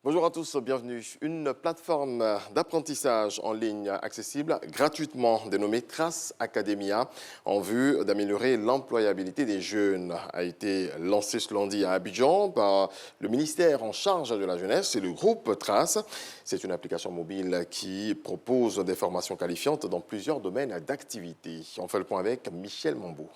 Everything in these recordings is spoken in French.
Bonjour à tous, bienvenue. Une plateforme d'apprentissage en ligne accessible gratuitement dénommée Trace Academia en vue d'améliorer l'employabilité des jeunes a été lancée ce lundi à Abidjan par le ministère en charge de la jeunesse et le groupe Trace. C'est une application mobile qui propose des formations qualifiantes dans plusieurs domaines d'activité. On fait le point avec Michel Mambo.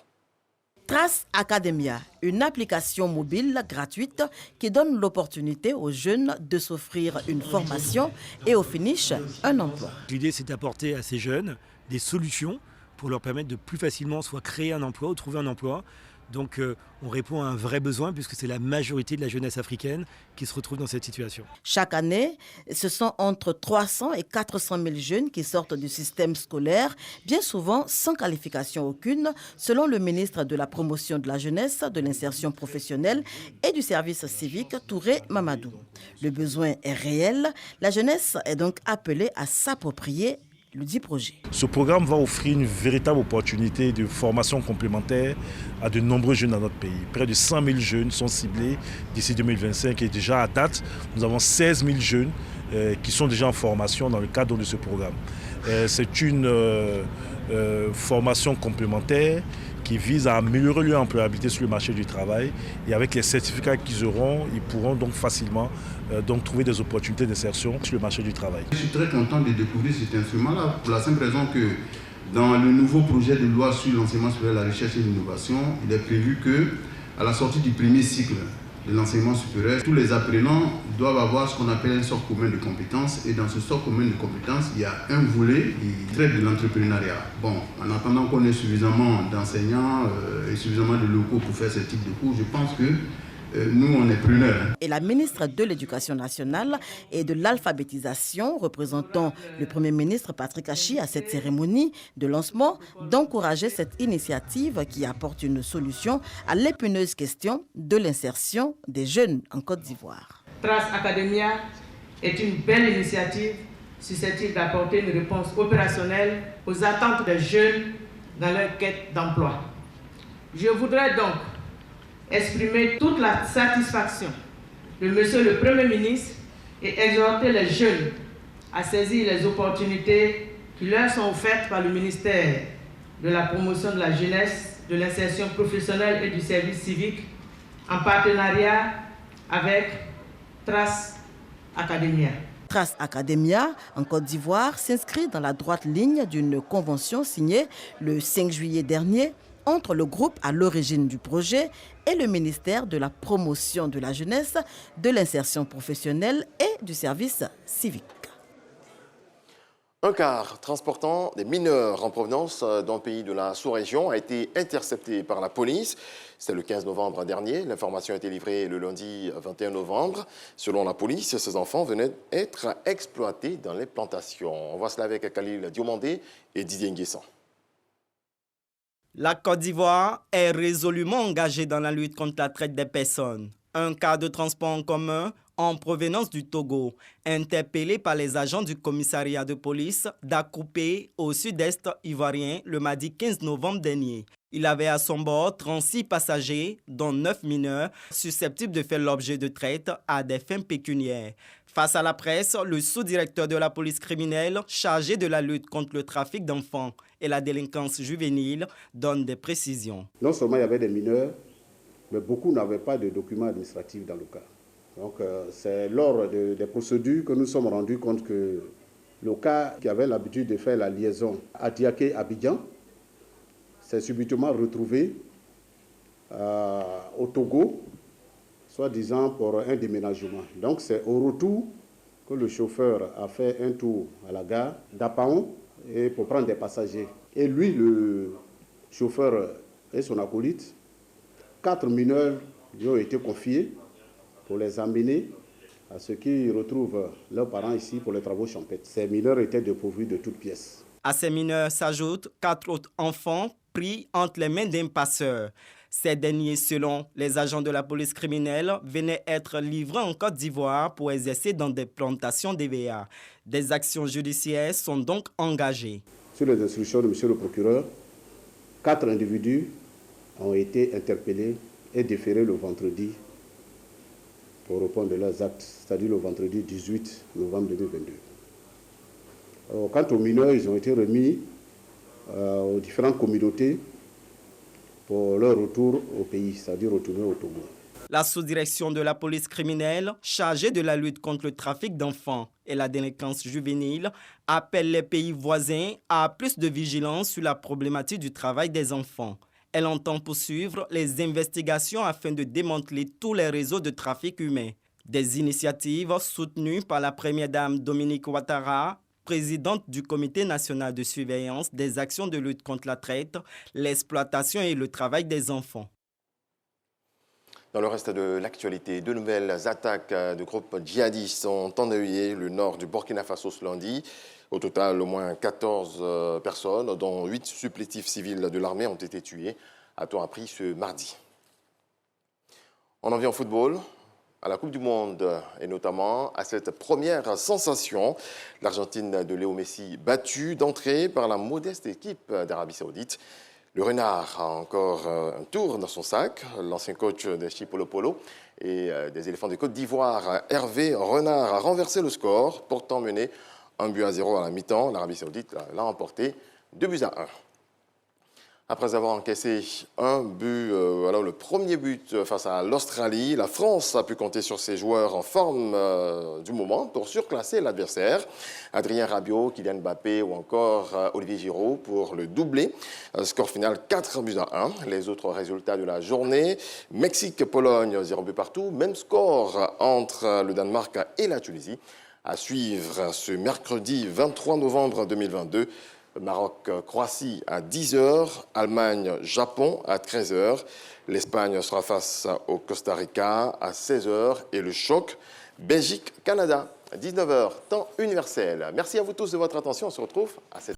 Trace Academia, une application mobile gratuite qui donne l'opportunité aux jeunes de s'offrir une formation et au finish, un emploi. L'idée, c'est d'apporter à ces jeunes des solutions pour leur permettre de plus facilement soit créer un emploi ou trouver un emploi. Donc on répond à un vrai besoin puisque c'est la majorité de la jeunesse africaine qui se retrouve dans cette situation. Chaque année, ce sont entre 300 et 400 000 jeunes qui sortent du système scolaire, bien souvent sans qualification aucune, selon le ministre de la Promotion de la jeunesse, de l'insertion professionnelle et du service civique, Touré Mamadou. Le besoin est réel, la jeunesse est donc appelée à s'approprier le dit projet. Ce programme va offrir une véritable opportunité de formation complémentaire à de nombreux jeunes dans notre pays. Près de 100 000 jeunes sont ciblés d'ici 2025 et déjà à date, nous avons 16 000 jeunes qui sont déjà en formation dans le cadre de ce programme. C'est une formation complémentaire qui vise à améliorer leur employabilité sur le marché du travail et avec les certificats qu'ils auront, ils pourront donc facilement trouver des opportunités d'insertion sur le marché du travail. Je suis très content de découvrir cet instrument-là pour la simple raison que dans le nouveau projet de loi sur l'enseignement supérieur, la recherche et l'innovation, il est prévu qu'à la sortie du premier cycle de l'enseignement supérieur, tous les apprenants doivent avoir ce qu'on appelle un socle commun de compétences. Et dans ce socle commun de compétences, il y a un volet qui traite de l'entrepreneuriat. Bon, en attendant qu'on ait suffisamment d'enseignants et suffisamment de locaux pour faire ce type de cours, je pense que nous, on est preneurs. Et la ministre de l'Éducation nationale et de l'alphabétisation, représentant le Premier ministre Patrick Achi à cette cérémonie de lancement, d'encourager cette initiative qui apporte une solution à l'épineuse question de l'insertion des jeunes en Côte d'Ivoire. Trace Academia est une belle initiative susceptible d'apporter une réponse opérationnelle aux attentes des jeunes dans leur quête d'emploi. Je voudrais donc exprimer toute la satisfaction de Monsieur le Premier ministre et exhorter les jeunes à saisir les opportunités qui leur sont offertes par le ministère de la Promotion de la jeunesse, de l'insertion professionnelle et du service civique en partenariat avec Trace Academia. Trace Academia, en Côte d'Ivoire, s'inscrit dans la droite ligne d'une convention signée le 5 juillet dernier entre le groupe à l'origine du projet et le ministère de la Promotion de la jeunesse, de l'insertion professionnelle et du service civique. Un car transportant des mineurs en provenance d'un pays de la sous-région a été intercepté par la police. C'était le 15 novembre dernier. L'information a été livrée le lundi 21 novembre. Selon la police, ces enfants venaient être exploités dans les plantations. On voit cela avec Khalil Diomandé et Didier Nguessan. La Côte d'Ivoire est résolument engagée dans la lutte contre la traite des personnes. Un cas de transport en commun en provenance du Togo, interpellé par les agents du commissariat de police d'Akoupé au sud-est ivoirien le mardi 15 novembre dernier. Il avait à son bord 36 passagers, dont 9 mineurs, susceptibles de faire l'objet de traite à des fins pécuniaires. Face à la presse, le sous-directeur de la police criminelle chargé de la lutte contre le trafic d'enfants et la délinquance juvénile donne des précisions. Non seulement il y avait des mineurs, mais beaucoup n'avaient pas de documents administratifs dans le cas. Donc c'est lors des procédures que nous sommes rendus compte que le cas qui avait l'habitude de faire la liaison à Diaké-Abidjan s'est subitement retrouvé au Togo, soi-disant pour un déménagement. Donc c'est au retour que le chauffeur a fait un tour à la gare d'Apaon et pour prendre des passagers. Et lui, le chauffeur et son acolyte, 4 mineurs lui ont été confiés pour les amener à ce qu'ils retrouvent leurs parents ici pour les travaux champêtres. Ces mineurs étaient dépourvus de toutes pièces. À ces mineurs s'ajoutent 4 autres enfants pris entre les mains d'un passeur. Ces derniers, selon les agents de la police criminelle, venaient être livrés en Côte d'Ivoire pour exercer dans des plantations d'EVA. Des actions judiciaires sont donc engagées. Sur les instructions de M. le procureur, 4 individus ont été interpellés et déférés le vendredi pour répondre de leurs actes, c'est-à-dire le vendredi 18 novembre 2022. Alors, quant aux mineurs, ils ont été remis aux différentes communautés pour leur retour au pays, c'est-à-dire retourner au Togo. La sous-direction de la police criminelle, chargée de la lutte contre le trafic d'enfants et la délinquance juvénile, appelle les pays voisins à plus de vigilance sur la problématique du travail des enfants. Elle entend poursuivre les investigations afin de démanteler tous les réseaux de trafic humain. Des initiatives soutenues par la première dame Dominique Ouattara, présidente du Comité national de surveillance des actions de lutte contre la traite, l'exploitation et le travail des enfants. Dans le reste de l'actualité, de nouvelles attaques de groupes djihadistes ont endeuillé le nord du Burkina Faso ce lundi. Au total, au moins 14 personnes, dont 8 supplétifs civils de l'armée, ont été tués, a-t-on appris ce mardi. On en vient au football, à la Coupe du Monde et notamment à cette première sensation. L'Argentine de Léo Messi battue d'entrée par la modeste équipe d'Arabie Saoudite. Le Renard a encore un tour dans son sac. L'ancien coach de Chipolo et des Éléphants de Côte d'Ivoire, Hervé Renard, a renversé le score, portant mené 1-0 à la mi-temps. L'Arabie Saoudite l'a emporté 2-1. Après avoir encaissé un but, alors le premier but face à l'Australie, la France a pu compter sur ses joueurs en forme du moment pour surclasser l'adversaire. Adrien Rabiot, Kylian Mbappé ou encore Olivier Giroud pour le doublé. Score final 4-1. Les autres résultats de la journée, Mexique-Pologne 0 but partout. Même score entre le Danemark et la Tunisie. À suivre ce mercredi 23 novembre 2022. Maroc-Croatie à 10h, Allemagne-Japon à 13h. L'Espagne sera face au Costa Rica à 16h et le choc Belgique-Canada à 19h, temps universel. Merci à vous tous de votre attention. On se retrouve à 7h.